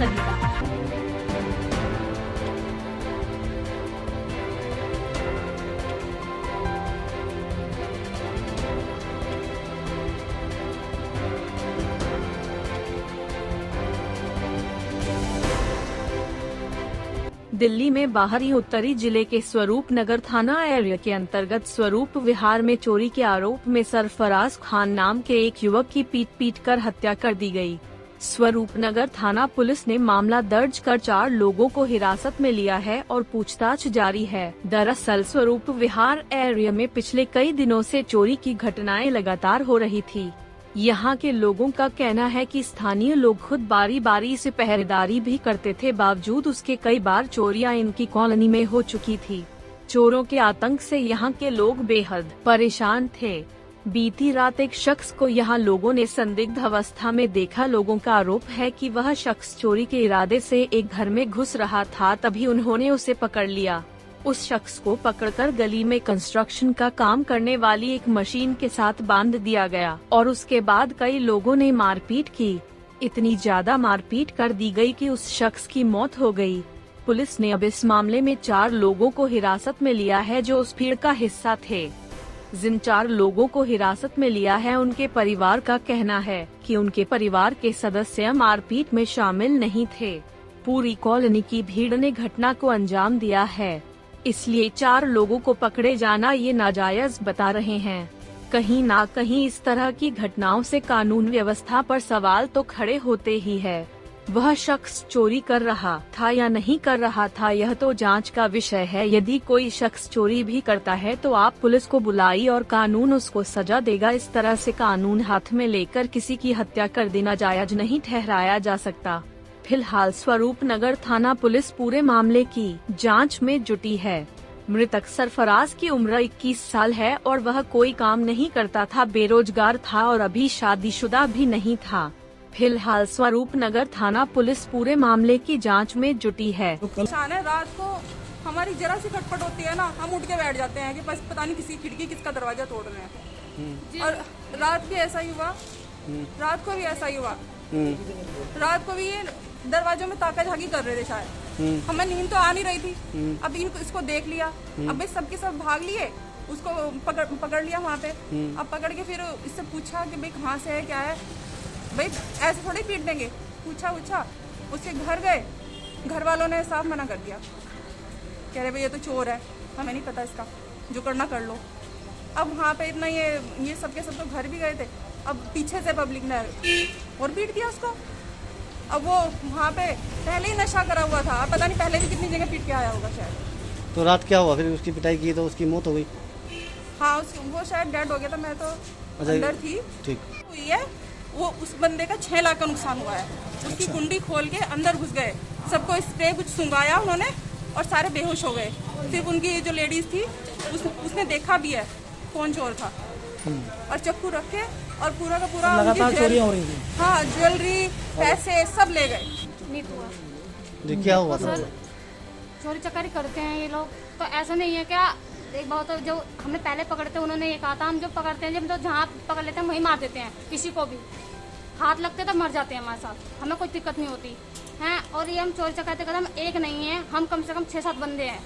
संगीता। दिल्ली में बाहरी उत्तरी जिले के स्वरूप नगर थाना एरिया के अंतर्गत स्वरूप विहार में चोरी के आरोप में सरफराज खान नाम के एक युवक की पीट कर हत्या कर दी गई। स्वरूप नगर थाना पुलिस ने मामला दर्ज कर 4 लोगों को हिरासत में लिया है और पूछताछ जारी है। दरअसल स्वरूप विहार एरिया में पिछले कई दिनों से चोरी की घटनाएं लगातार हो रही थी। यहाँ के लोगों का कहना है कि स्थानीय लोग खुद बारी बारी से पहरेदारी भी करते थे, बावजूद उसके कई बार चोरियां इनकी कॉलोनी में हो चुकी थी। चोरों के आतंक से यहाँ के लोग बेहद परेशान थे। बीती रात एक शख्स को यहाँ लोगों ने संदिग्ध अवस्था में देखा। लोगों का आरोप है कि वह शख्स चोरी के इरादे से एक घर में घुस रहा था, तभी उन्होंने उसे पकड़ लिया। उस शख्स को पकड़कर गली में कंस्ट्रक्शन का काम करने वाली एक मशीन के साथ बांध दिया गया और उसके बाद कई लोगों ने मारपीट की। इतनी ज्यादा मारपीट कर दी गई कि उस शख्स की मौत हो गई। पुलिस ने अब इस मामले में 4 लोगों को हिरासत में लिया है जो उस भीड़ का हिस्सा थे। जिन 4 लोगों को हिरासत में लिया है उनके परिवार का कहना है कि उनके परिवार के सदस्य मारपीट में शामिल नहीं थे। पूरी कॉलोनी की भीड़ ने घटना को अंजाम दिया है, इसलिए 4 लोगों को पकड़े जाना ये नाजायज बता रहे हैं। कहीं ना कहीं इस तरह की घटनाओं से कानून व्यवस्था पर सवाल तो खड़े होते ही है। वह शख्स चोरी कर रहा था या नहीं कर रहा था, यह तो जांच का विषय है। यदि कोई शख्स चोरी भी करता है तो आप पुलिस को बुलाई और कानून उसको सजा देगा। इस तरह से कानून हाथ में लेकर किसी की हत्या कर देना जायज नहीं ठहराया जा सकता। फिलहाल स्वरूप नगर थाना पुलिस पूरे मामले की जांच में जुटी है। मृतक सरफराज की उम्र 21 साल है और वह कोई काम नहीं करता था, बेरोजगार था और अभी शादीशुदा भी नहीं था। फिलहाल स्वरूप नगर थाना पुलिस पूरे मामले की जांच में जुटी है। रात को हमारी जरा सी खटपट होती है ना, हम उठ के बैठ जाते हैं कि बस पता नहीं किसी खिड़की किसका दरवाजा तोड़ रहे हैं। और रात भी ऐसा ही हुआ, रात को भी ऐसा ही हुआ। रात को भी ये दरवाजों में ताका झाकी कर रहे थे शायद। हमें नींद तो आ नहीं रही थी। अब इसको देख लिया, अब भाई सबके सब भाग लिए, उसको पकड़ लिया वहाँ पे। अब पकड़ के फिर इससे पूछा कि भाई कहाँ से है, क्या है। भाई ऐसे थोड़ी पीट देंगे। पूछा उसके घर गए, घर वालों ने साफ मना कर दिया, कह रहे भाई ये तो चोर है, हमें नहीं पता इसका, जो करना कर लो। अब वहाँ पे इतना ये सबके सब तो घर भी गए थे। अब पीछे से पब्लिक ने और पीट दिया उसको। अब वो वहाँ पे पहले ही नशा करा हुआ था, पता नहीं पहले भी कितनी जगह पीट के आया होगा शायद। तो रात क्या हुआ फिर? उसकी पिटाई की तो उसकी मौत हो गई? हाँ, वो शायद डेड हो गया था, मैं तो अंदर थी। ठीक हुई है। वो उस बंदे का 6 लाख का नुकसान हुआ है। उसकी कुंडी खोल के अंदर घुस गए, सबको स्प्रे कुछ सुंघाया उन्होंने और सारे बेहोश हो गए। सिर्फ उनकी जो लेडीज थी उसने देखा भी है कौन चोर था, और चक्कू रख के और पूरा का पूरा लगातार चोरियां हो रही थी। हाँ, ज्वेलरी, पैसे सब ले गए। नहीं हुआ। क्या हुआ था? चोरी चकारी करते हैं ये लोग, तो ऐसा नहीं है क्या? एक बात तो जो हमने पहले पकड़ते हैं उन्होंने ये कहा था, हम जो पकड़ते हैं जब तो जहाँ पकड़ लेते हैं वहीं मार देते हैं। किसी को भी हाथ लगते तो मर जाते हैं हमारे साथ, हमें कोई दिक्कत नहीं होती है। और ये हम चोरी चकारी करते हम एक नहीं है, हम कम से कम 6-7 बंदे हैं।